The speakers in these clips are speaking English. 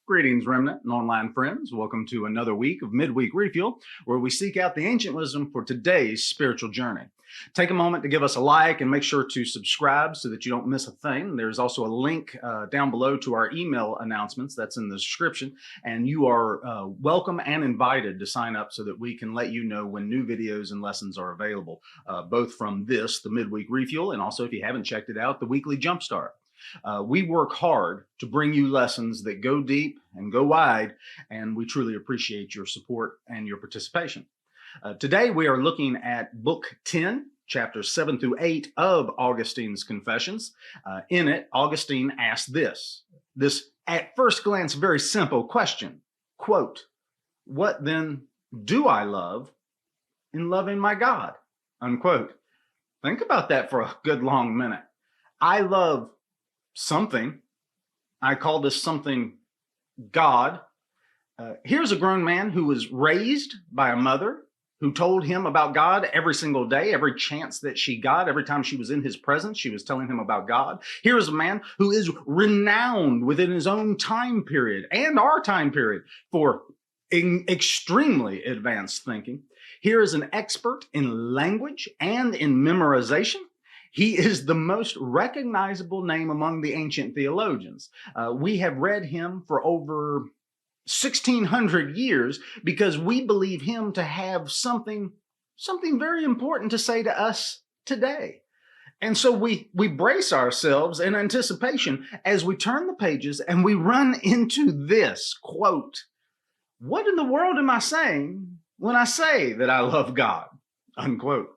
Greetings, Remnant and online friends. Welcome to another week of Midweek Refuel, where we seek out the ancient wisdom for today's spiritual journey. Take a moment to give us a like and make sure to subscribe so that you don't miss a thing. There's also a link down below to our email announcements that's in the description, and you are welcome and invited to sign up so that we can let you know when new videos and lessons are available, both from this, the Midweek Refuel, and also, if you haven't checked it out, the Weekly Jumpstart. We work hard to bring you lessons that go deep and go wide, and we truly appreciate your support and your participation. Today, we are looking at Book 10, chapters 7-8 of Augustine's Confessions. In it, Augustine asks this at first glance, very simple question, quote, "What then do I love in loving my God?" Unquote. Think about that for a good long minute. I love something. I call this something God. Here's a grown man who was raised by a mother who told him about God every single day, every chance that she got, every time she was in his presence, she was telling him about God. Here is a man who is renowned within his own time period and our time period for extremely advanced thinking. Here is an expert in language and in memorization. He is the most recognizable name among the ancient theologians. We have read him for over 1,600 years because we believe him to have something very important to say to us today. And so we brace ourselves in anticipation as we turn the pages and we run into this quote, "What in the world am I saying when I say that I love God?" Unquote.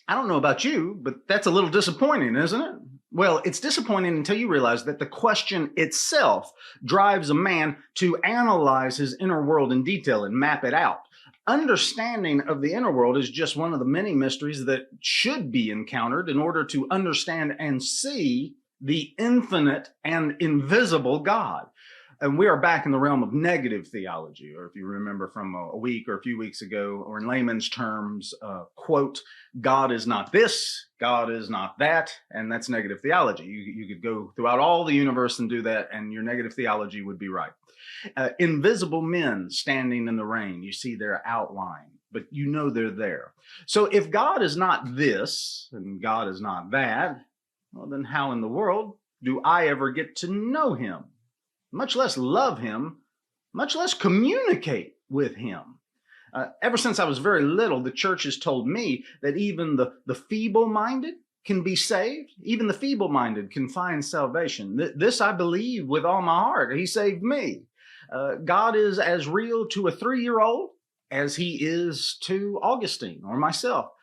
I don't know about you, but that's a little disappointing, isn't it? Well, it's disappointing until you realize that the question itself drives a man to analyze his inner world in detail and map it out. Understanding of the inner world is just one of the many mysteries that should be encountered in order to understand and see the infinite and invisible God. And we are back in the realm of negative theology, or if you remember from a week or a few weeks ago, or in layman's terms, quote, God is not this, God is not that, and that's negative theology. You could go throughout all the universe and do that, and your negative theology would be right. Invisible men standing in the rain, you see their outline, but you know they're there. So if God is not this, and God is not that, well, then how in the world do I ever get to know him? Much less love him, much less communicate with him. Ever since I was very little, the church has told me that even the feeble-minded can be saved. Even the feeble-minded can find salvation. This I believe with all my heart. He saved me. God is as real to a 3-year-old as he is to Augustine or myself.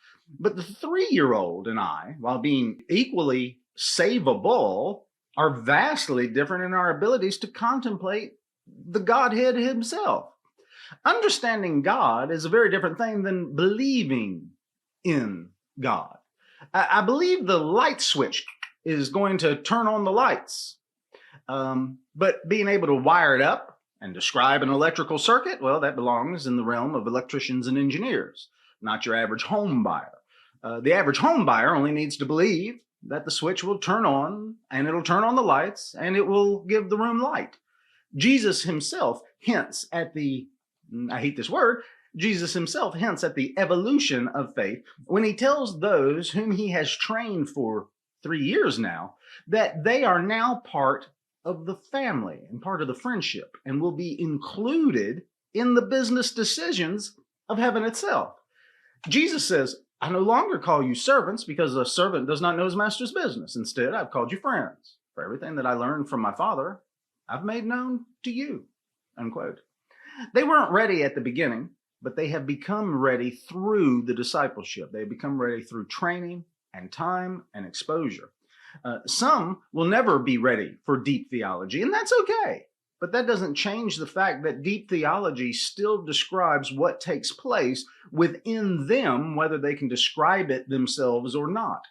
But the 3-year-old and I, while being equally savable, are vastly different in our abilities to contemplate the Godhead himself. Understanding God is a very different thing than believing in God. I believe the light switch is going to turn on the lights, but being able to wire it up and describe an electrical circuit, well, that belongs in the realm of electricians and engineers, not your average home buyer. The average home buyer only needs to believe that the switch will turn on and it'll turn on the lights and it will give the room light. Jesus himself hints at I hate this word, Jesus himself hints at the evolution of faith when he tells those whom he has trained for 3 years now that they are now part of the family and part of the friendship and will be included in the business decisions of heaven itself. Jesus says, "I no longer call you servants because a servant does not know his master's business. Instead, I've called you friends. For everything that I learned from my Father, I've made known to you." Unquote. They weren't ready at the beginning, but they have become ready through the discipleship. They have become ready through training and time and exposure. Some will never be ready for deep theology, and that's okay. But that doesn't change the fact that deep theology still describes what takes place within them, whether they can describe it themselves or not.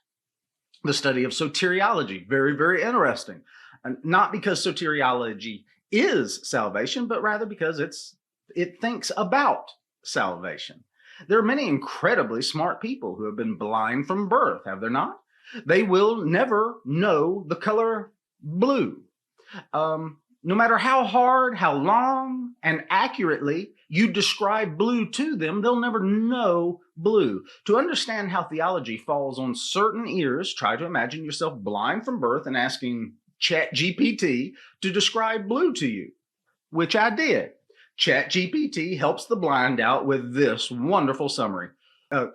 The study of soteriology, very, very interesting. And not because soteriology is salvation, but rather because it thinks about salvation. There are many incredibly smart people who have been blind from birth, have there not? They will never know the color blue. No matter how hard, how long, and accurately you describe blue to them, they'll never know blue. To understand how theology falls on certain ears, try to imagine yourself blind from birth and asking ChatGPT to describe blue to you, which I did. ChatGPT helps the blind out with this wonderful summary.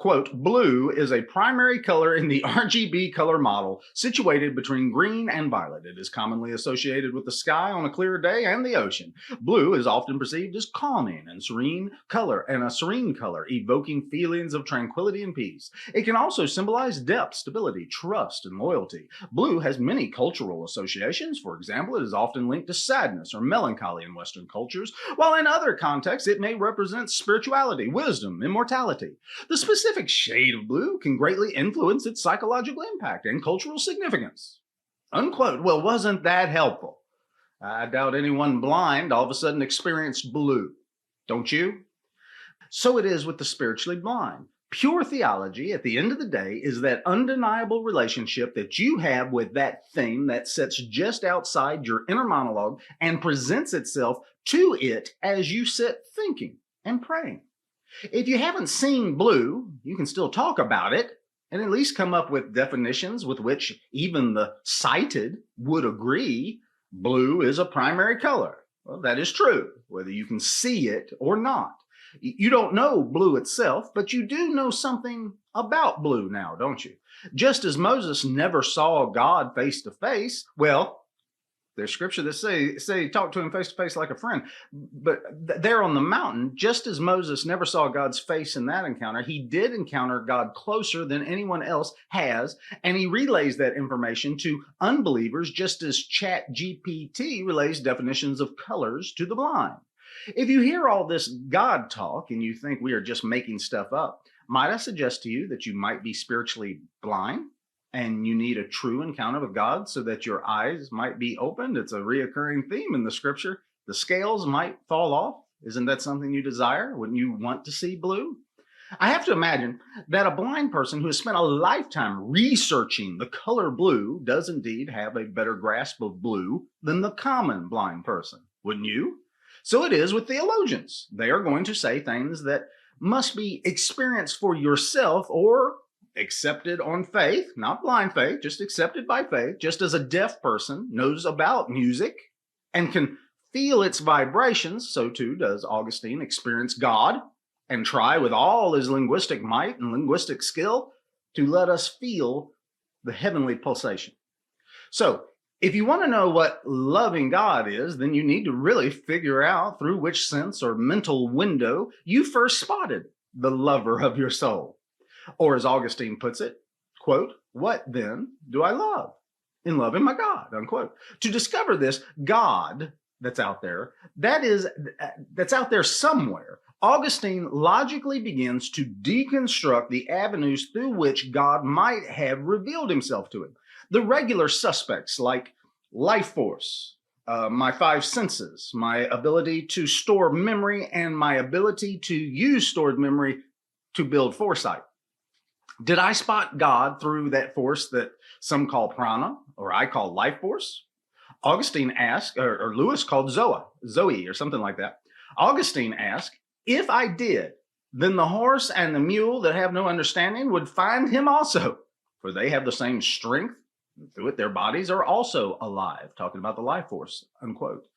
Quote, blue is a primary color in the RGB color model situated between green and violet. It is commonly associated with the sky on a clear day and the ocean. Blue is often perceived as calming and serene color, evoking feelings of tranquility and peace. It can also symbolize depth, stability, trust, and loyalty. Blue has many cultural associations. For example, it is often linked to sadness or melancholy in Western cultures, while in other contexts it may represent spirituality, wisdom, immortality. The specific shade of blue can greatly influence its psychological impact and cultural significance. Unquote. Well, wasn't that helpful? I doubt anyone blind all of a sudden experienced blue. Don't you? So it is with the spiritually blind. Pure theology, at the end of the day, is that undeniable relationship that you have with that thing that sits just outside your inner monologue and presents itself to it as you sit thinking and praying. If you haven't seen blue, you can still talk about it and at least come up with definitions with which even the sighted would agree. Blue is a primary color. Well, that is true, whether you can see it or not. You don't know blue itself, but you do know something about blue now, don't you? Just as Moses never saw God face to face, well, there's scripture that say talk to him face to face like a friend. But there on the mountain, just as Moses never saw God's face in that encounter, he did encounter God closer than anyone else has, and he relays that information to unbelievers just as ChatGPT relays definitions of colors to the blind. If you hear all this God talk and you think we are just making stuff up, might I suggest to you that you might be spiritually blind? And you need a true encounter with God so that your eyes might be opened. It's a reoccurring theme in the scripture. The scales might fall off. Isn't that something you desire? Wouldn't you want to see blue? I have to imagine that a blind person who has spent a lifetime researching the color blue does indeed have a better grasp of blue than the common blind person. Wouldn't you? So it is with theologians. They are going to say things that must be experienced for yourself or accepted on faith, not blind faith, just accepted by faith, just as a deaf person knows about music and can feel its vibrations, so too does Augustine experience God and try with all his linguistic might and linguistic skill to let us feel the heavenly pulsation. So if you want to know what loving God is, then you need to really figure out through which sense or mental window you first spotted the lover of your soul. Or as Augustine puts it, quote, what then do I love? In loving my God, unquote. To discover this God that's out there, that's out there somewhere, Augustine logically begins to deconstruct the avenues through which God might have revealed himself to him. The regular suspects like life force, my five senses, my ability to store memory, and my ability to use stored memory to build foresight. Did I spot God through that force that some call prana, or I call life force? Augustine asked, or Lewis called Zoe, or something like that. Augustine asked, if I did, then the horse and the mule that have no understanding would find him also, for they have the same strength. Through it, their bodies are also alive, talking about the life force, unquote.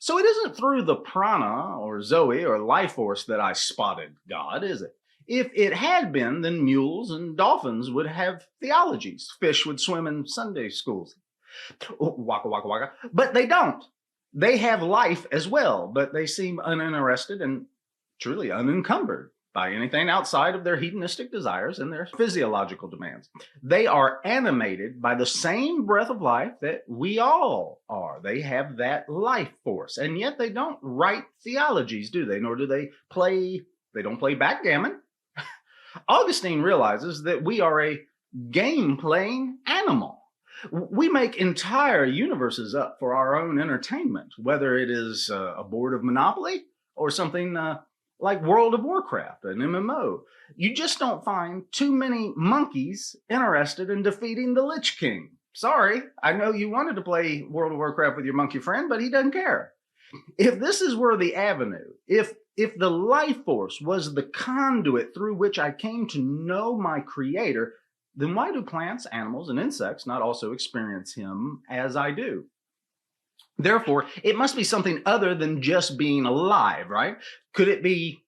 So it isn't through the prana, or Zoe, or life force that I spotted God, is it? If it had been, then mules and dolphins would have theologies. Fish would swim in Sunday schools. Waka, waka, waka. But they don't. They have life as well, but they seem uninterested and truly unencumbered by anything outside of their hedonistic desires and their physiological demands. They are animated by the same breath of life that we all are. They have that life force, and yet they don't write theologies, do they? Nor do they don't play backgammon. Augustine realizes that we are a game-playing animal. We make entire universes up for our own entertainment, whether it is a board of Monopoly or something like World of Warcraft, an MMO. You just don't find too many monkeys interested in defeating the Lich King. Sorry, I know you wanted to play World of Warcraft with your monkey friend, but he doesn't care. If this is where the avenue, if the life force was the conduit through which I came to know my creator, then why do plants, animals, and insects not also experience him as I do? Therefore, it must be something other than just being alive, right? Could it be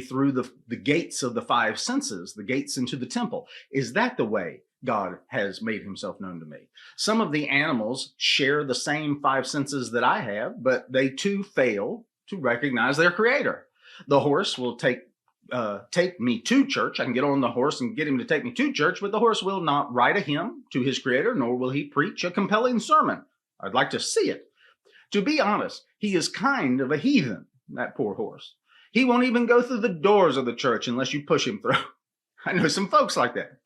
through the gates of the five senses, the gates into the temple? Is that the way God has made himself known to me? Some of the animals share the same five senses that I have, but they too fail to recognize their creator. The horse will take me to church. I can get on the horse and get him to take me to church, but the horse will not write a hymn to his creator, nor will he preach a compelling sermon. I'd like to see it. To be honest, he is kind of a heathen, that poor horse. He won't even go through the doors of the church unless you push him through. I know some folks like that.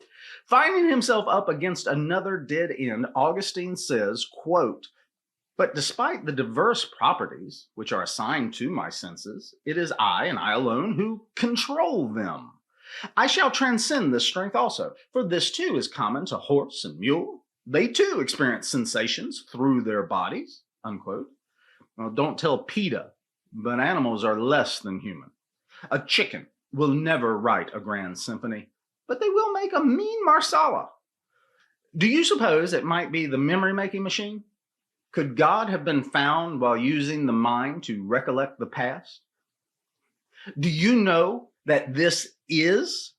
Finding himself up against another dead end, Augustine says, quote, "But despite the diverse properties which are assigned to my senses, it is I and I alone who control them. I shall transcend this strength also, for this too is common to horse and mule. They too experience sensations through their bodies," unquote. Well, don't tell PETA, but animals are less than human. A chicken will never write a grand symphony, but they will make a mean marsala. Do you suppose it might be the memory-making machine? Could God have been found while using the mind to recollect the past? Do you know that this is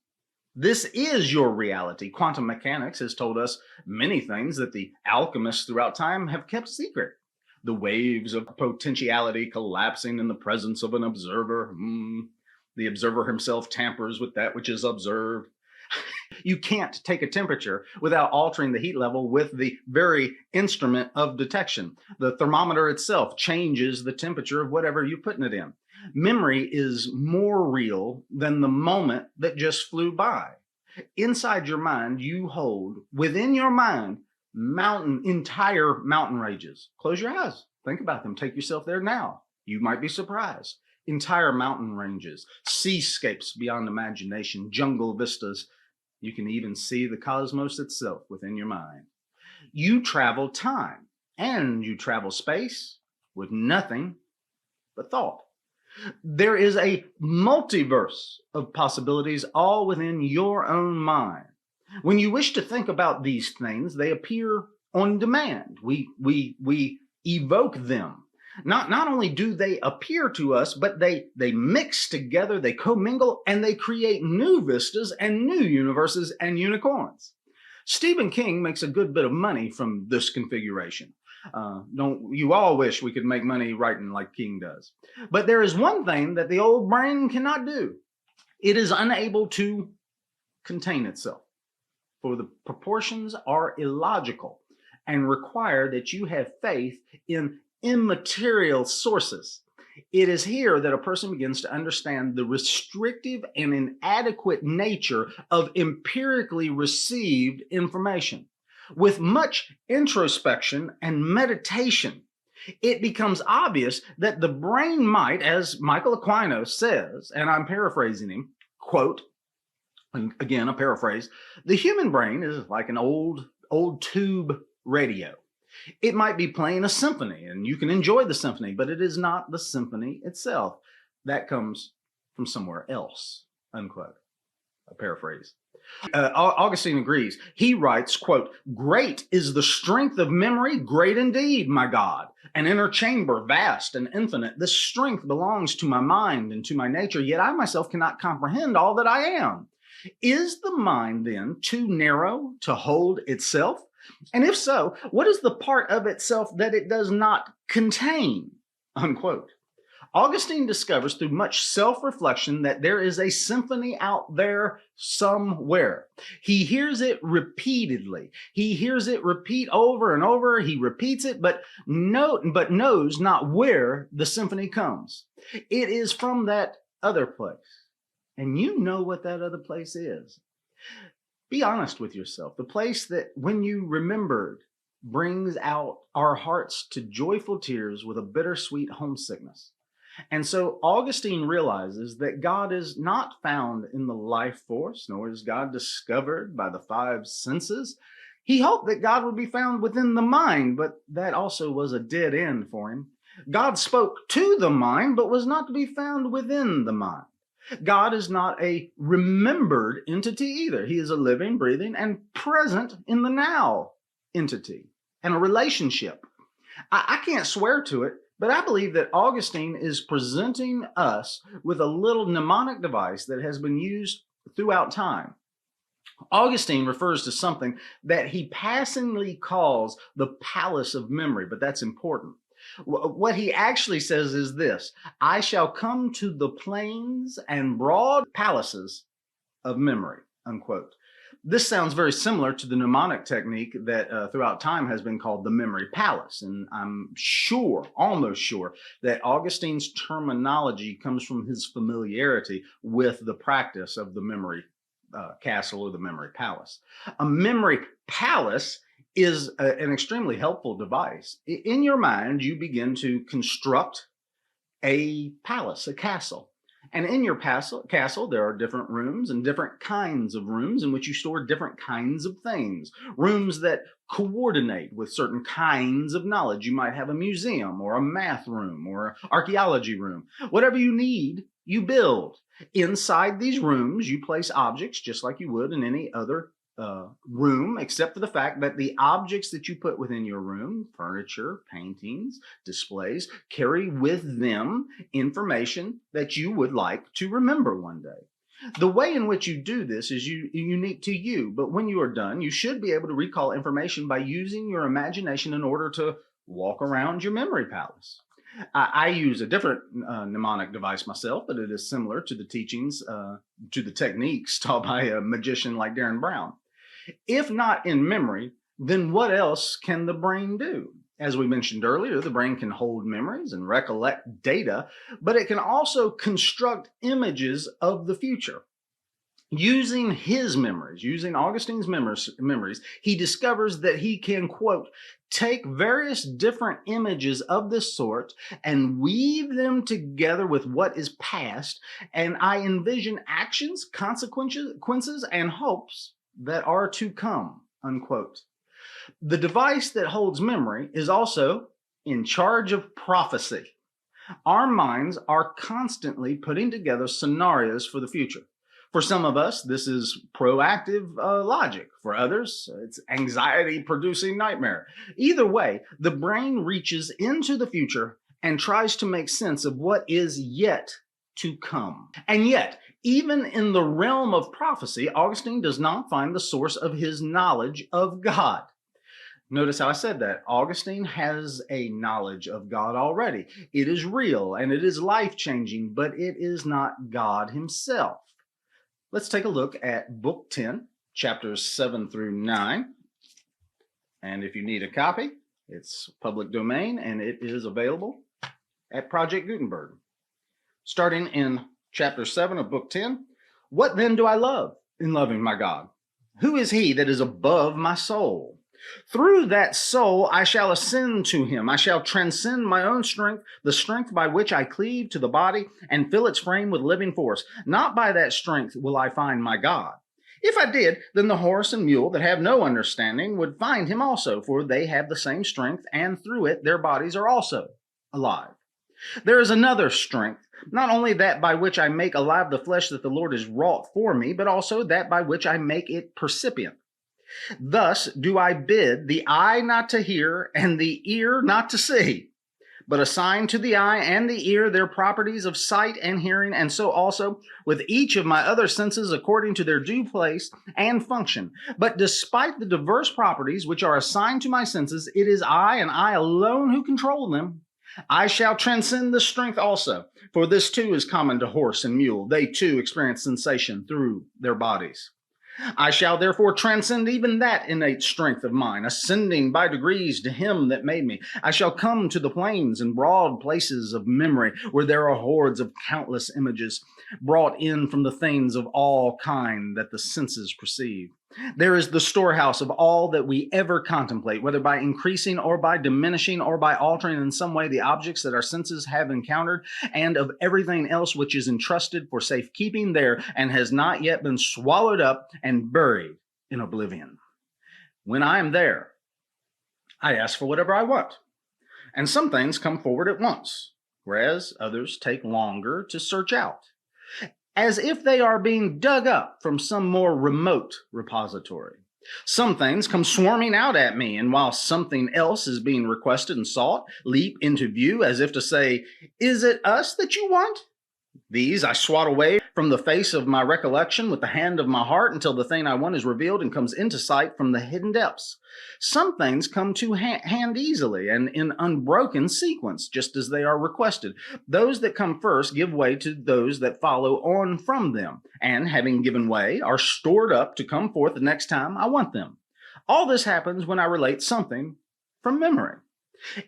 your reality? Quantum mechanics has told us many things that the alchemists throughout time have kept secret. The waves of potentiality collapsing in the presence of an observer. The observer himself tampers with that which is observed. You can't take a temperature without altering the heat level with the very instrument of detection. The thermometer itself changes the temperature of whatever you're putting it in. Memory is more real than the moment that just flew by. Inside your mind, you hold within your mind entire mountain ranges. Close your eyes. Think about them. Take yourself there now. You might be surprised. Entire mountain ranges, seascapes beyond imagination, jungle vistas. You can even see the cosmos itself within your mind. You travel time and you travel space with nothing but thought. There is a multiverse of possibilities all within your own mind. When you wish to think about these things, they appear on demand. We evoke them. Not only do they appear to us, but they mix together, they commingle, and they create new vistas and new universes and unicorns. Stephen King makes a good bit of money from this configuration. Don't you all wish we could make money writing like King does? But there is one thing that the old brain cannot do. It is unable to contain itself. For the proportions are illogical and require that you have faith in immaterial sources. It is here that a person begins to understand the restrictive and inadequate nature of empirically received information. With much introspection and meditation, it becomes obvious that the brain might, as Michael Aquinas says, and I'm paraphrasing him, quote, and again, a paraphrase, the human brain is like an old tube radio. It might be playing a symphony and you can enjoy the symphony, but it is not the symphony itself. That comes from somewhere else, unquote. A paraphrase. Augustine agrees. He writes, quote, "Great is the strength of memory, great indeed, my God. An inner chamber, vast and infinite. This strength belongs to my mind and to my nature, yet I myself cannot comprehend all that I am. Is the mind then too narrow to hold itself? And if so, what is the part of itself that it does not contain?" Unquote. Augustine discovers through much self-reflection that there is a symphony out there somewhere. He hears it repeatedly. He hears it repeat over and over. He repeats it, but knows not where the symphony comes. It is from that other place. And you know what that other place is. Be honest with yourself. The place that, when you remembered, brings out our hearts to joyful tears with a bittersweet homesickness. And so Augustine realizes that God is not found in the life force, nor is God discovered by the five senses. He hoped that God would be found within the mind, but that also was a dead end for him. God spoke to the mind, but was not to be found within the mind. God is not a remembered entity either. He is a living, breathing, and present in the now entity and a relationship. I can't swear to it, but I believe that Augustine is presenting us with a little mnemonic device that has been used throughout time. Augustine refers to something that he passingly calls the palace of memory, but that's important. What he actually says is this: I shall come to the plains and broad palaces of memory, unquote. This sounds very similar to the mnemonic technique that throughout time has been called the memory palace. And I'm sure, almost sure, that Augustine's terminology comes from his familiarity with the practice of the memory castle or the memory palace. A memory palace is an extremely helpful device. In your mind, you begin to construct a palace, a castle. And in your castle, there are different rooms and different kinds of rooms in which you store different kinds of things. Rooms that coordinate with certain kinds of knowledge. You might have a museum or a math room or an archaeology room. Whatever you need, you build. Inside these rooms, you place objects just like you would in any other room, except for the fact that the objects that you put within your room, furniture, paintings, displays, carry with them information that you would like to remember one day. The way in which you do this is unique to you, but when you are done, you should be able to recall information by using your imagination in order to walk around your memory palace. I use a different mnemonic device myself, but it is similar to the teachings, to the techniques taught by a magician like Darren Brown. If not in memory, then what else can the brain do? As we mentioned earlier, the brain can hold memories and recollect data, but it can also construct images of the future. Using his memories, using Augustine's memories, he discovers that he can, quote, take various different images of this sort and weave them together with what is past, and I envision actions, consequences, and hopes that are to come, unquote. The device that holds memory is also in charge of prophecy. Our minds are constantly putting together scenarios for the future. For some of us, this is proactive logic. For others, it's anxiety-producing nightmare. Either way, the brain reaches into the future and tries to make sense of what is yet to come. And yet, even in the realm of prophecy, Augustine does not find the source of his knowledge of God. Notice how I said that. Augustine has a knowledge of God already. It is real and it is life-changing, but it is not God himself. Let's take a look at Book 10, chapters 7 through 9. And if you need a copy, it's public domain and it is available at Project Gutenberg. Starting in chapter 7 of Book 10, what then do I love in loving my God? Who is he that is above my soul? Through that soul I shall ascend to him. I shall transcend my own strength, the strength by which I cleave to the body and fill its frame with living force. Not by that strength will I find my God. If I did, then the horse and mule that have no understanding would find him also, for they have the same strength, and through it their bodies are also alive. There is another strength, not only that by which I make alive the flesh that the Lord has wrought for me, but also that by which I make it percipient. Thus do I bid the eye not to hear and the ear not to see, but assign to the eye and the ear their properties of sight and hearing, and so also with each of my other senses according to their due place and function. But despite the diverse properties which are assigned to my senses, it is I and I alone who control them. I shall transcend this strength also, for this too is common to horse and mule. They too experience sensation through their bodies. I shall therefore transcend even that innate strength of mine, ascending by degrees to him that made me. I shall come to the plains and broad places of memory, where there are hordes of countless images brought in from the things of all kind that the senses perceive. There is the storehouse of all that we ever contemplate, whether by increasing or by diminishing or by altering in some way the objects that our senses have encountered, and of everything else which is entrusted for safekeeping there and has not yet been swallowed up and buried in oblivion. When I am there, I ask for whatever I want. And some things come forward at once, whereas others take longer to search out, as if they are being dug up from some more remote repository. Some things come swarming out at me, and while something else is being requested and sought, leap into view as if to say, "Is it us that you want?" These I swat away from the face of my recollection with the hand of my heart until the thing I want is revealed and comes into sight from the hidden depths. Some things come to hand easily and in unbroken sequence, just as they are requested. Those that come first give way to those that follow on from them, and having given way, are stored up to come forth the next time I want them. All this happens when I relate something from memory.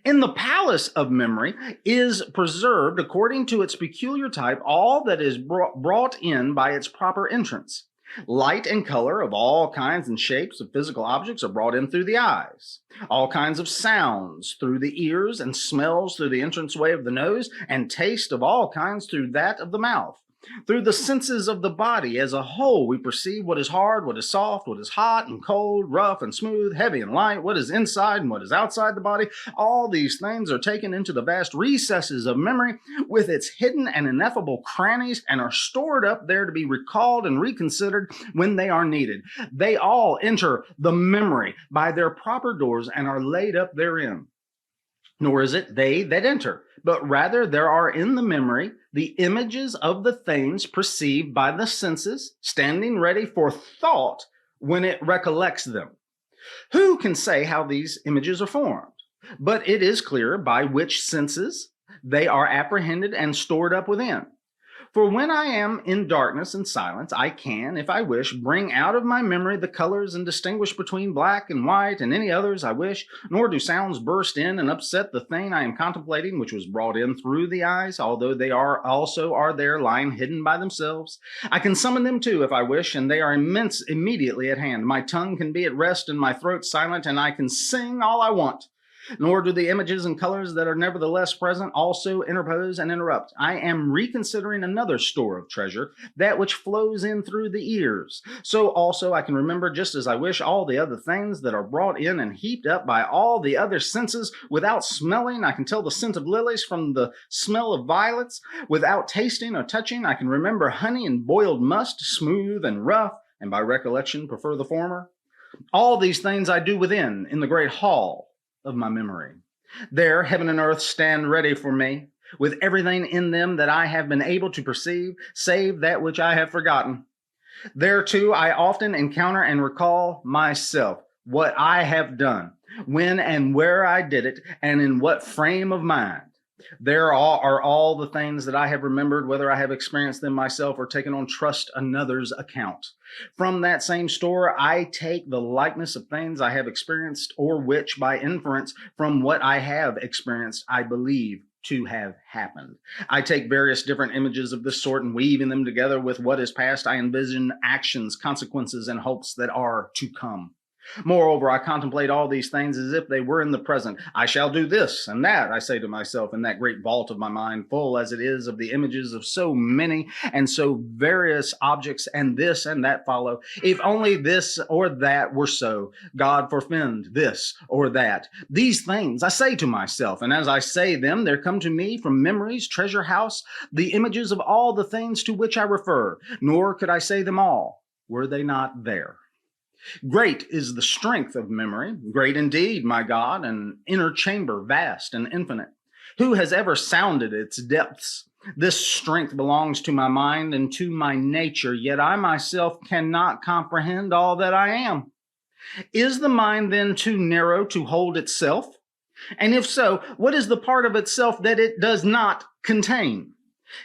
In the palace of memory is preserved, according to its peculiar type, all that is brought in by its proper entrance. Light and color of all kinds and shapes of physical objects are brought in through the eyes. All kinds of sounds through the ears, and smells through the entranceway of the nose, and taste of all kinds through that of the mouth. Through the senses of the body as a whole, we perceive what is hard, what is soft, what is hot and cold, rough and smooth, heavy and light, what is inside and what is outside the body. All these things are taken into the vast recesses of memory with its hidden and ineffable crannies, and are stored up there to be recalled and reconsidered when they are needed. They all enter the memory by their proper doors and are laid up therein. Nor is it they that enter, but rather there are in the memory the images of the things perceived by the senses, standing ready for thought when it recollects them. Who can say how these images are formed? But it is clear by which senses they are apprehended and stored up within. For when I am in darkness and silence, I can, if I wish, bring out of my memory the colors and distinguish between black and white and any others I wish, nor do sounds burst in and upset the thing I am contemplating, which was brought in through the eyes, although they are there lying hidden by themselves. I can summon them too if I wish, and they are immediately at hand. My tongue can be at rest and my throat silent, and I can sing all I want. Nor do the images and colors that are nevertheless present also interpose and interrupt. I am reconsidering another store of treasure, that which flows in through the ears. So also I can remember just as I wish all the other things that are brought in and heaped up by all the other senses. Without smelling, I can tell the scent of lilies from the smell of violets. Without tasting or touching, I can remember honey and boiled must, smooth and rough, and by recollection prefer the former. All these things I do within, in the great hall of my memory. There heaven and earth stand ready for me, with everything in them that I have been able to perceive, save that which I have forgotten. There too I often encounter and recall myself, what I have done, when and where I did it, and in what frame of mind. There are all the things that I have remembered, whether I have experienced them myself or taken on trust another's account. From that same store, I take the likeness of things I have experienced, or which, by inference from what I have experienced, I believe to have happened. I take various different images of this sort, and weaving them together with what is past, I envision actions, consequences, and hopes that are to come. Moreover, I contemplate all these things as if they were in the present. I shall do this and that, I say to myself, in that great vault of my mind, full as it is of the images of so many and so various objects, and this and that follow. If only this or that were so, God forfend this or that. These things I say to myself, and as I say them, there come to me from memory's treasure house the images of all the things to which I refer, nor could I say them all, were they not there. Great is the strength of memory, great indeed, my God, an inner chamber, vast and infinite. Who has ever sounded its depths? This strength belongs to my mind and to my nature, yet I myself cannot comprehend all that I am. Is the mind then too narrow to hold itself? And if so, what is the part of itself that it does not contain?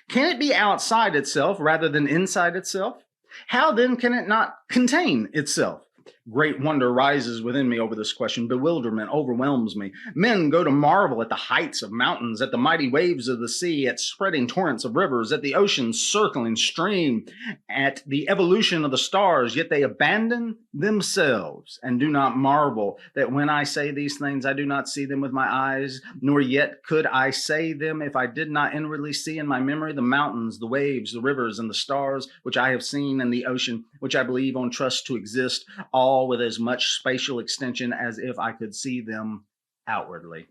Can it be outside itself rather than inside itself? How then can it not contain itself? Great wonder rises within me over this question. Bewilderment overwhelms me. Men go to marvel at the heights of mountains, at the mighty waves of the sea, at spreading torrents of rivers, at the ocean's circling stream, at the evolution of the stars, yet they abandon themselves and do not marvel that when I say these things, I do not see them with my eyes, nor yet could I say them if I did not inwardly see in my memory the mountains, the waves, the rivers, and the stars, which I have seen, and the ocean, which I believe on trust to exist, all all with as much spatial extension as if I could see them outwardly.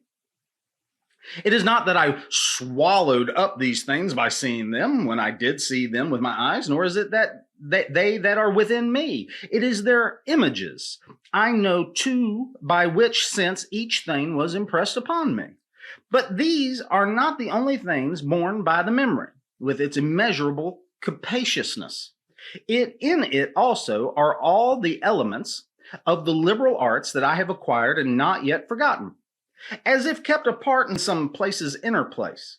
It is not that I swallowed up these things by seeing them when I did see them with my eyes, nor is it that they that are within me. It is their images. I know too by which sense each thing was impressed upon me. But these are not the only things borne by the memory, with its immeasurable capaciousness. In it also are all the elements of the liberal arts that I have acquired and not yet forgotten, as if kept apart in some place's inner place.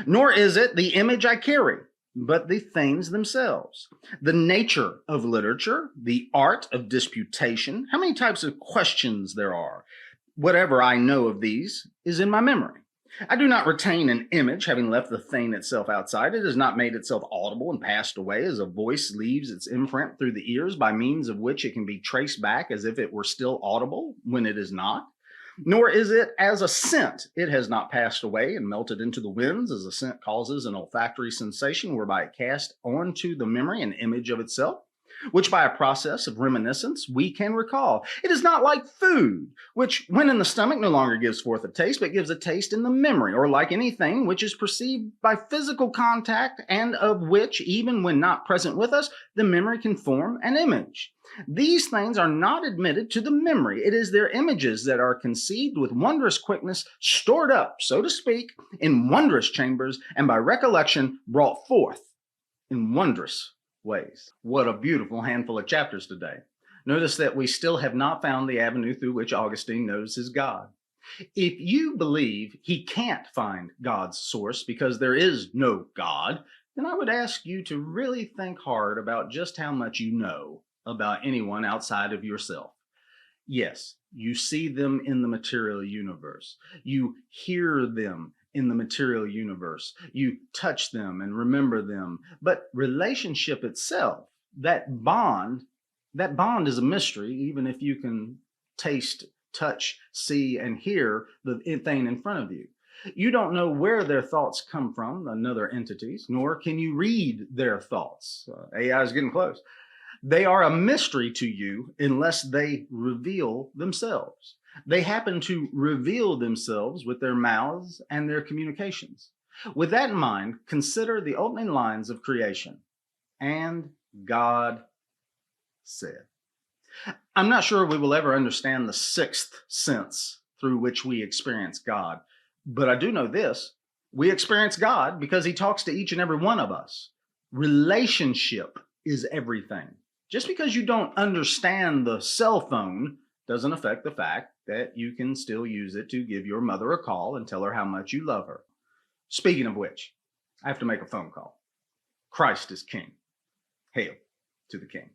Nor is it the image I carry, but the things themselves. The nature of literature, the art of disputation, how many types of questions there are. Whatever I know of these is in my memory. I do not retain an image, having left the thing itself outside. It has not made itself audible and passed away as a voice leaves its imprint through the ears, by means of which it can be traced back as if it were still audible when it is not. Nor is it as a scent. It has not passed away and melted into the winds, as a scent causes an olfactory sensation, whereby it casts onto the memory an image of itself, which by a process of reminiscence we can recall. It is not like food, which when in the stomach no longer gives forth a taste, but gives a taste in the memory, or like anything which is perceived by physical contact, and of which, even when not present with us, the memory can form an image. These things are not admitted to the memory. It is their images that are conceived with wondrous quickness, stored up, so to speak, in wondrous chambers, and by recollection brought forth in wondrous ways. What a beautiful handful of chapters today. Notice that we still have not found the avenue through which Augustine knows his God. If you believe he can't find God's source because there is no God, then I would ask you to really think hard about just how much you know about anyone outside of yourself. Yes, you see them in the material universe. You hear them in the material universe. You touch them and remember them. But relationship itself, that bond is a mystery, even if you can taste, touch, see, and hear the thing in front of you. You don't know where their thoughts come from, another entities, nor can you read their thoughts. AI is getting close. They are a mystery to you unless they reveal themselves. They happen to reveal themselves with their mouths and their communications. With that in mind, consider the opening lines of creation. And God said. I'm not sure we will ever understand the sixth sense through which we experience God, but I do know this. We experience God because he talks to each and every one of us. Relationship is everything. Just because you don't understand the cell phone doesn't affect the fact that you can still use it to give your mother a call and tell her how much you love her. Speaking of which, I have to make a phone call. Christ is King. Hail to the King.